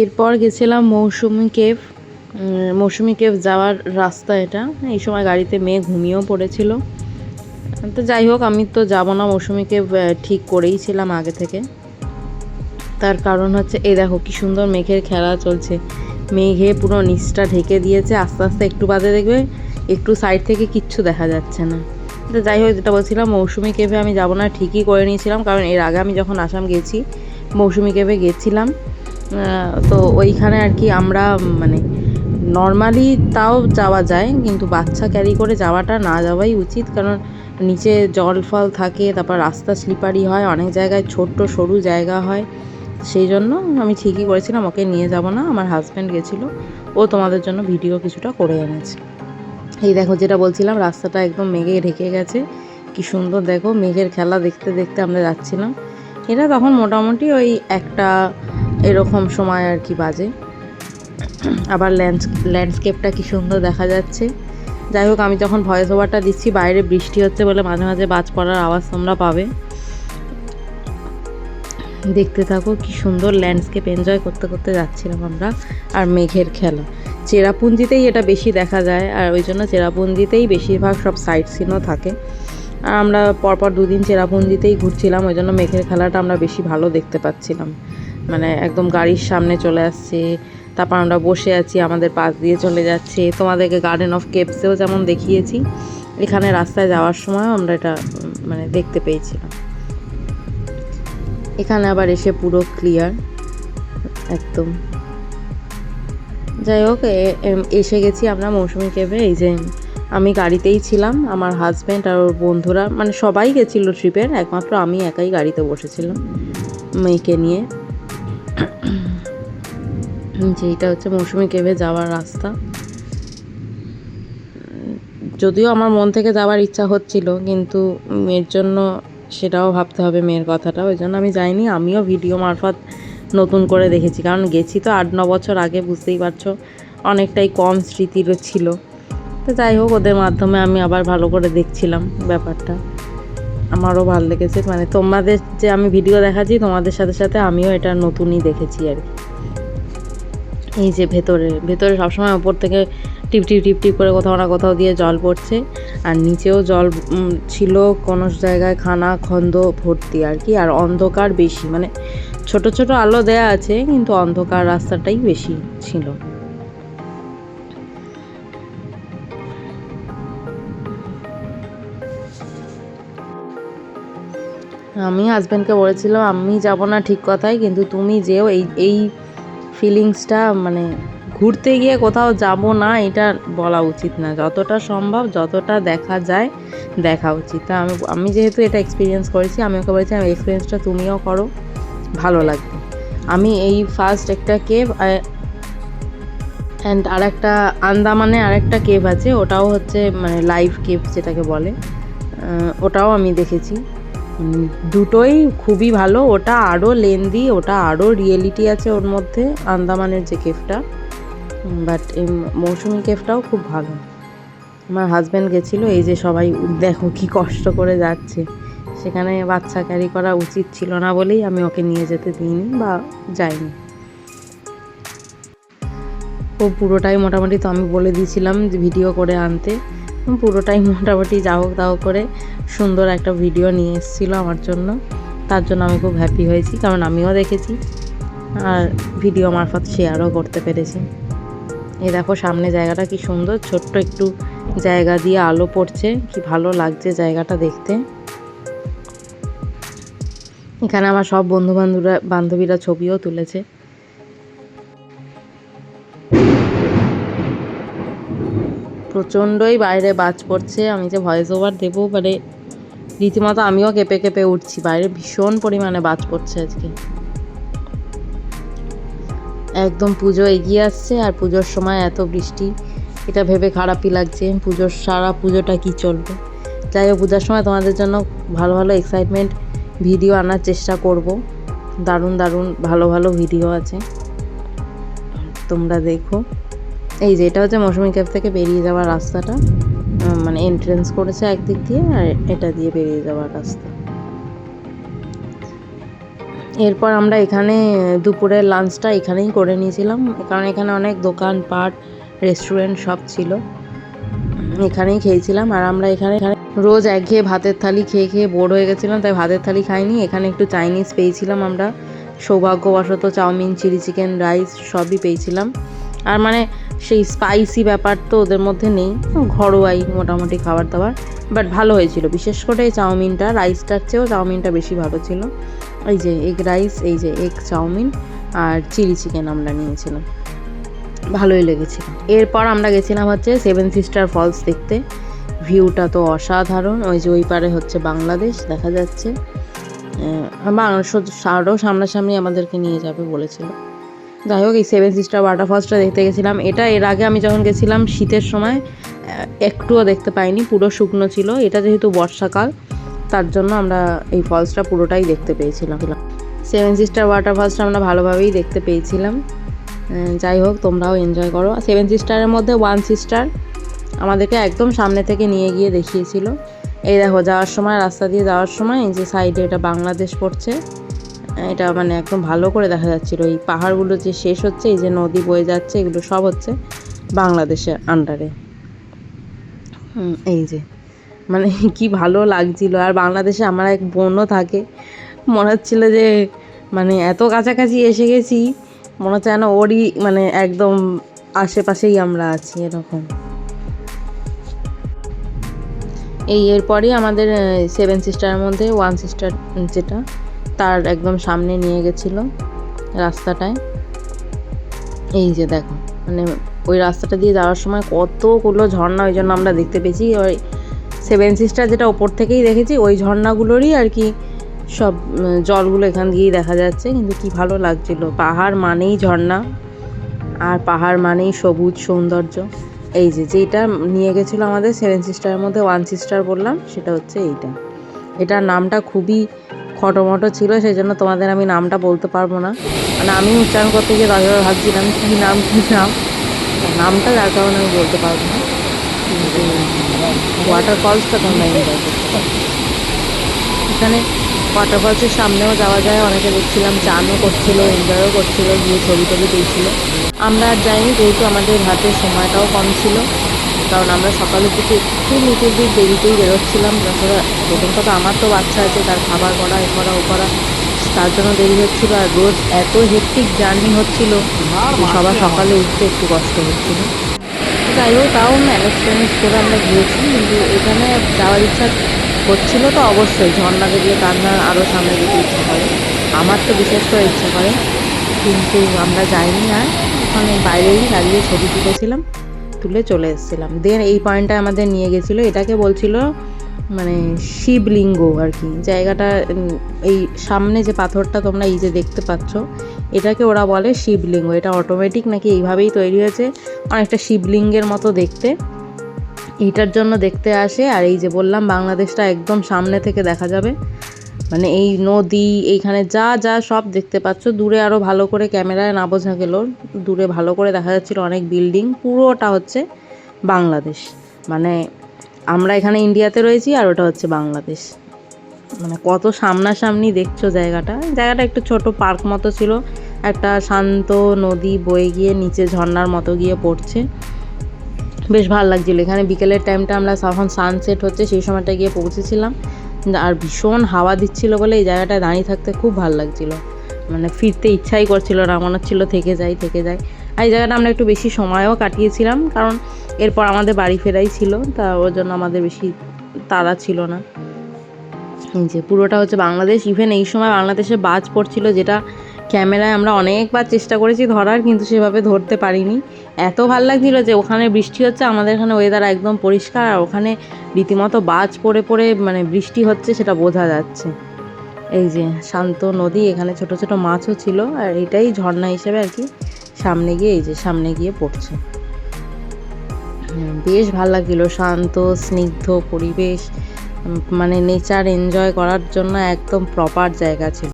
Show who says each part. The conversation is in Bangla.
Speaker 1: এরপর গেছিলাম মৌসুমী কেভ। মৌসুমী কেভ যাওয়ার রাস্তা এটা। এই সময় গাড়িতে মেয়ে ঘুমিয়েও পড়েছিল। তো যাই হোক, আমি তো যাব না মৌসুমী কেভ, ঠিক করেইছিলাম আগে থেকে। তার কারণ হচ্ছে এই দেখো কি সুন্দর মেঘের খেলা চলছে। মেঘে পুরো নিচটা ঢেকে দিয়েছে, আস্তে আস্তে একটু বাদে দেখবে একটু সাইড থেকে কিচ্ছু দেখা যাচ্ছে না। তো যাই হোক, যেটা বলছিলাম মৌসুমী কেভে আমি যাব না ঠিকই করে নিয়েছিলাম, কারণ এর আগে আমি যখন আসাম গেছি মৌসুমী কেভে গেছিলাম। তো ওইখানে আর কি আমরা মানে নর্মালি তাও যাওয়া যায়, কিন্তু বাচ্চা ক্যারি করে যাওয়াটা না যাওয়াই উচিত, কারণ নিচে জল ফল থাকে, তারপর রাস্তা স্লিপারি হয়, অনেক জায়গায় ছোট্ট সরু জায়গা হয়। সেই জন্য আমি ঠিকই করেছিলাম, ওকে নিয়ে যাব না। আমার হাজব্যান্ড গেছিলো, ও তোমাদের জন্য ভিডিও কিছুটা করে এনেছে। এই দেখো যেটা বলছিলাম, রাস্তাটা একদম মেঘে ঢেকে গেছে, কি সুন্দর দেখো মেঘের খেলা দেখতে দেখতে আমরা যাচ্ছিলাম। এটা তখন মোটামুটি ওই একটা এরকম সময় আর কি বাজে। আবার ল্যান্ডস্কেপটা কি সুন্দর দেখা যাচ্ছে। যাই হোক, আমি যখন ভয়েস ওভারটা দিচ্ছি বাইরে বৃষ্টি হচ্ছে বলে মাঝে মাঝে বাজ পড়ার আওয়াজ তোমরা পাবে। দেখতে থাকো, কি সুন্দর ল্যান্ডস্কেপ এনজয় করতে করতে যাচ্ছিলাম আমরা। আর মেঘের খেলা চেরাপুঞ্জিতেই এটা বেশি দেখা যায়, আর ওই জন্য চেরাপুঞ্জিতেই বেশিরভাগ সব সাইট সিনও থাকে। আর আমরা পরপর দুদিন চেরাপুঞ্জিতেই ঘুরছিলাম, ওই জন্য মেঘের খেলাটা আমরা বেশি ভালো দেখতে পাচ্ছিলাম। মানে একদম গাড়ির সামনে চলে আসছে, তারপর আমরা বসে আছি, আমাদের পাশ দিয়ে চলে যাচ্ছে। তোমাদেরকে গার্ডেন অফ কেপসেও যেমন দেখিয়েছি, এখানে রাস্তায় যাওয়ার সময় আমরা এটা মানে দেখতে পেয়েছিলাম। এখানে আবার এসে পুরো ক্লিয়ার একদম। যাই হোক, এসে গেছি আমরা মৌসুমী কেভে। এই যে আমি গাড়িতেই ছিলাম, আমার হাজব্যান্ড আর ওর বন্ধুরা মানে সবাই গেছিলো ট্রিপের, একমাত্র আমি একাই গাড়িতে বসেছিলাম মেয়েকে নিয়ে। যে এটা হচ্ছে মৌসুমী কেভে যাওয়ার রাস্তা। যদিও আমার মন থেকে যাওয়ার ইচ্ছা হচ্ছিল, কিন্তু মেয়ের জন্য সেটাও ভাবতে হবে, মেয়ের কথাটা, ওই জন্য আমি যাইনি। আমিও ভিডিও মারফত নতুন করে দেখেছি, কারণ গেছি তো 8-9 বছর আগে, বুঝতেই পারছো অনেকটাই কম স্মৃতির ছিল। তো যাই হোক, ওদের মাধ্যমে আমি আবার ভালো করে দেখছিলাম ব্যাপারটা। আমারও ভালো লেগেছে, মানে তোমাদের যে আমি ভিডিও দেখাচ্ছি তোমাদের সাথে সাথে আমিও এটা নতুনই দেখেছি আর কি। এই যে ভেতরে ভেতরে সবসময় ওপর থেকে টিপ টিপ টিপ টিপ করে কোথাও না কোথাও দিয়ে জল পড়ছে, আর নিচেও জল ছিল কোনো জায়গায় খানা খন্দ ভর্তি আর কি। আর অন্ধকার বেশি, মানে ছোট ছোট আলো দেয়া আছে, কিন্তু অন্ধকার রাস্তাটাই বেশি ছিল। আমি হাজব্যান্ডকে বলেছিলাম আমি যাব না ঠিক কথাই, কিন্তু তুমি যেও, এই এই ফিলিংসটা মানে ঘুরতে গিয়ে কোথাও যাব না এটা বলা উচিত না, যতটা সম্ভব যতটা দেখা যায় দেখা উচিত। তা আমি যেহেতু এটা এক্সপিরিয়েন্স করেছি, আমি ওকে বলেছি আমি এক্সপিরিয়েন্সটা তুমিও করো, ভালো লাগবে। আমি এই ফার্স্ট একটা কেভ অ্যান্ড আরেকটা আন্দামানে আরেকটা কেভ আছে, ওটাও হচ্ছে মানে লাইভ কেভ যেটাকে বলে, ওটাও আমি দেখেছি। দুটোই খুবই ভালো, ওটা আরও লেন্দি, ওটা আরও রিয়েলিটি আছে ওর মধ্যে, আন্দামানের যে কেভটা। বাট এই মৌসুমী কেভটাও খুব ভালো। আমার হাজব্যান্ড গেছিলো। এই যে সবাই দেখো কি কষ্ট করে যাচ্ছে, সেখানে বাচ্চা ক্যারি করা উচিত ছিল না বলেই আমি ওকে নিয়ে যেতে দিইনি বা যাইনি। ও পুরোটাই মোটামুটি, তো আমি বলে দিয়েছিলাম যে ভিডিও করে আনতে, পুরোটাই মোটামুটি যা হোক তাও করে সুন্দর একটা ভিডিও নিয়ে এসেছিলো আমার জন্য। তার জন্য আমি খুব হ্যাপি হয়েছি, কারণ আমিও দেখেছি আর ভিডিও মারফত শেয়ারও করতে পেরেছি। এই দেখো সামনে জায়গাটা কি সুন্দর, ছোট্ট একটু জায়গা দিয়ে আলো পড়ছে, কি ভালো লাগছে জায়গাটা দেখতে। এখানে আমার সব বান্ধবীরা ছবিও তুলেছে। প্রচণ্ডই বাইরে বাজ পড়ছে, আমি যে ভয়েস ওভার দেবো মানে রীতিমতো আমিও কেঁপে কেঁপে উঠছি, বাইরে ভীষণ পরিমাণে বাজ পড়ছে আজকে। একদম পুজো এগিয়ে আসছে, আর পুজোর সময় এত বৃষ্টি, এটা ভেবে খারাপই লাগছে। সারা পুজোটা কি চলবে। যাই হোক, পূজার সময় তোমাদের জন্য ভালো ভালো এক্সাইটমেন্ট ভিডিও আনার চেষ্টা করব। দারুণ দারুণ ভালো ভালো ভিডিও আছে, তোমরা দেখো। এই যে এটা হচ্ছে মৌসুমী কেভ থেকে বেরিয়ে যাওয়ার রাস্তাটা, মানে এন্ট্রেন্স করেছে একদিক দিয়ে, আর এটা দিয়ে বেরিয়ে যাওয়ার রাস্তা। এরপর আমরা এখানে দুপুরের লাঞ্চটা এখানেই করে নিয়েছিলাম, কারণ এখানে অনেক দোকানপাট রেস্টুরেন্ট সব ছিল, এখানেই খেয়েছিলাম। আর আমরা এখানে রোজ একঘেয়ে ভাতের থালি খেয়ে খেয়ে বোর হয়ে গেছিলাম, তাই ভাতের থালি খাইনি। এখানে একটু চাইনিজ পেয়েছিলাম আমরা, সৌভাগ্যবশত চাউমিন, চিলি চিকেন, রাইস সবই পেয়েছিলাম। আর মানে সেই স্পাইসি ব্যাপার তো ওদের মধ্যে নেই, ঘরোয়াই মোটামুটি খাবার দাবার, বাট ভালো হয়েছিল। বিশেষ করে এই চাউমিনটা রাইসটার চেয়েও চাউমিনটা বেশি ভালো ছিল। এই যে এগ রাইস, এই যে এগ চাউমিন আর চিলি চিকেন আমরা নিয়েছিলাম, ভালোই লেগেছিল। এরপর আমরা গেছিলাম হচ্ছে সেভেন সিস্টার ফলস দেখতে। ভিউটা তো অসাধারণ। ওই যে ওই পারে হচ্ছে বাংলাদেশ দেখা যাচ্ছে, আরও সামনাসামনি আমাদেরকে নিয়ে যাবে বলেছিল। যাই হোক, এই সেভেন সিস্টার ওয়াটারফলসটা দেখতে গেছিলাম। এটা এর আগে আমি যখন গেছিলাম শীতের সময় একটুও দেখতে পাইনি, পুরো শুকনো ছিল। এটা যেহেতু বর্ষাকাল, তার জন্য আমরা এই ফলসটা পুরোটাই দেখতে পেয়েছিলাম। সেভেন সিস্টার ওয়াটারফলসটা আমরা ভালোভাবেই দেখতে পেয়েছিলাম। যাই হোক, তোমরাও এনজয় করো। সেভেন সিস্টারের মধ্যে ওয়ান সিস্টার আমাদেরকে একদম সামনে থেকে নিয়ে গিয়ে দেখিয়েছিল। এই দেখো, যাওয়ার সময়, রাস্তা দিয়ে যাওয়ার সময় এই যে সাইডে এটা বাংলাদেশ পড়ছে, এটা মানে একদম ভালো করে দেখা যাচ্ছিলো। এই পাহাড়গুলো যে শেষ হচ্ছে, এই যে নদী বয়ে যাচ্ছে, এগুলো সব হচ্ছে বাংলাদেশের আন্ডারে। এই যে মানে কি ভালো লাগছিল। আর বাংলাদেশে আমার এক বোনও থাকে, মনে হচ্ছিল যে মানে এত কাছাকাছি এসে গেছি, মনে হচ্ছে যেন ওরই মানে একদম আশেপাশেই আমরা আছি এরকম। এরপরই আমাদের সেভেন সিস্টারের মধ্যে ওয়ান সিস্টার যেটা, তার একদম সামনে নিয়ে গেছিলো রাস্তাটায়। এই যে দেখো, মানে ওই রাস্তাটা দিয়ে যাওয়ার সময় কতগুলো ঝর্ণা ওই জন্য আমরা দেখতে পেয়েছি। ওই সেভেন সিস্টার যেটা ওপর থেকেই দেখেছি, ওই ঝর্ণাগুলোরই আর কি সব জলগুলো এখান দিয়েই দেখা যাচ্ছে। কিন্তু কি ভালো লাগছিল। পাহাড় মানেই ঝর্ণা, আর পাহাড় মানেই সবুজ সৌন্দর্য। এই যে যেটা নিয়ে গেছিলো আমাদের সেভেন সিস্টারের মধ্যে ওয়ান সিস্টার বললাম, সেটা হচ্ছে এইটা। এটার নামটা খুবই খটোমটো ছিল, সেই জন্য তোমাদের আমি নামটা বলতে পারবো না। মানে আমি উচ্চারণ করতে গিয়ে বারবার ভাবছিলাম কী নাম নামটা, যার কারণে আমি বলতে পারবো না। কিন্তু ওয়াটারফলসটা তোমরা এনজয় করতে পারো। এখানে ওয়াটারফলসের সামনেও যাওয়া যায়, অনেকে দেখছিলাম চানও করছিল, এনজয়ও করছিল, গিয়ে ছবি টবি তুলছিল। আমরা আর যাইনি, যেহেতু আমাদের হাতে সময়টাও কম ছিল, কারণ আমরা সকালের দিকে একটু নিচের দিক দেরিতেই বেরোচ্ছিলাম। তাছাড়া প্রথম কথা আমার তো বাচ্চা আছে, তার খাবার করা এ করা ও করা, তার জন্য দেরি হচ্ছিল। আর রোজ এত হেক্টিক জার্নি হচ্ছিল, সবার সকালে উঠতে একটু কষ্ট হচ্ছিল। যাই হোক, তাও ম্যানেজ করে আমরা গিয়েছি। কিন্তু এখানে যাওয়ার ইচ্ছা হচ্ছিল তো অবশ্যই, ঝর্ণা দেখলে কান্না আরও সামনে যেতে ইচ্ছা করে, আমার তো বিশেষ করে ইচ্ছা করে। কিন্তু আমরা যাইনি, আর ওখানে বাইরেই দাঁড়িয়ে ছবি তুলেছিলাম, তুলে চলে এসেছিলাম। দেন এই পয়েন্টটা আমাদের নিয়ে গেছিলো, এটাকে বলছিল মানে শিবলিঙ্গ আর কি জায়গাটা। এই সামনে যে পাথরটা তোমরা এই যে দেখতে পাচ্ছ, এটাকে ওরা বলে শিবলিঙ্গ। এটা অটোমেটিক নাকি এইভাবেই তৈরি হয়েছে, অনেকটা শিবলিঙ্গের মতো দেখতে। এইটার জন্য দেখতে আসে। আর এই যে বললাম বাংলাদেশটা একদম সামনে থেকে দেখা যাবে, মানে এই নদী, এইখানে যা যা সব দেখতে পাচ্ছ। দূরে আরও ভালো করে ক্যামেরায় না বোঝা গেল, দূরে ভালো করে দেখা যাচ্ছিল অনেক বিল্ডিং। পুরোটা হচ্ছে বাংলাদেশ, মানে আমরা এখানে ইন্ডিয়াতে রয়েছি আর ওটা হচ্ছে বাংলাদেশ। মানে কত সামনাসামনি দেখছো জায়গাটা। একটু ছোট পার্ক মতো ছিল, একটা শান্ত নদী বয়ে গিয়ে নিচে ঝর্ণার মতো গিয়ে পড়ছে, বেশ ভালো লাগছিলো। এখানে বিকেলের টাইমটা আমরা যখন সানসেট হচ্ছে সেই সময়টা গিয়ে পৌঁছেছিলাম, আর ভীষণ হাওয়া দিচ্ছিল বলে এই জায়গাটায় দাঁড়িয়ে থাকতে খুব ভালো লাগছিল। মানে ফিরতে ইচ্ছাই করছিল না, মনে হচ্ছিল থেকে যাই। আর এই জায়গাটা আমরা একটু বেশি সময়ও কাটিয়েছিলাম, কারণ এরপর আমাদের বাড়ি ফেরাই ছিল, তা ওর জন্য আমাদের বেশি তাড়া ছিল না। এই যে পুরোটা হচ্ছে বাংলাদেশ। ইভেন এই সময় বাংলাদেশে বাজ পড়ছিল, যেটা ক্যামেরায় আমরা অনেকবার চেষ্টা করেছি ধরার, কিন্তু সেভাবে ধরতে পারিনি। এত ভালো লাগছিল যে ওখানে বৃষ্টি হচ্ছে, আমাদের এখানে ওয়েদার একদম পরিষ্কার, আর ওখানে রীতিমতো বাজ পড়ে পড়ে মানে বৃষ্টি হচ্ছে, সেটা বোঝা যাচ্ছে। এই যে শান্ত নদী, এখানে ছোট ছোট মাছও ছিল, আর এটাই ঝর্ণা হিসেবে আর কি সামনে গিয়ে, এই যে সামনে গিয়ে পড়ছে। বেশ ভালো লাগছিল, শান্ত স্নিগ্ধ পরিবেশ, মানে নেচার এনজয় করার জন্য একদম প্রপার জায়গা ছিল।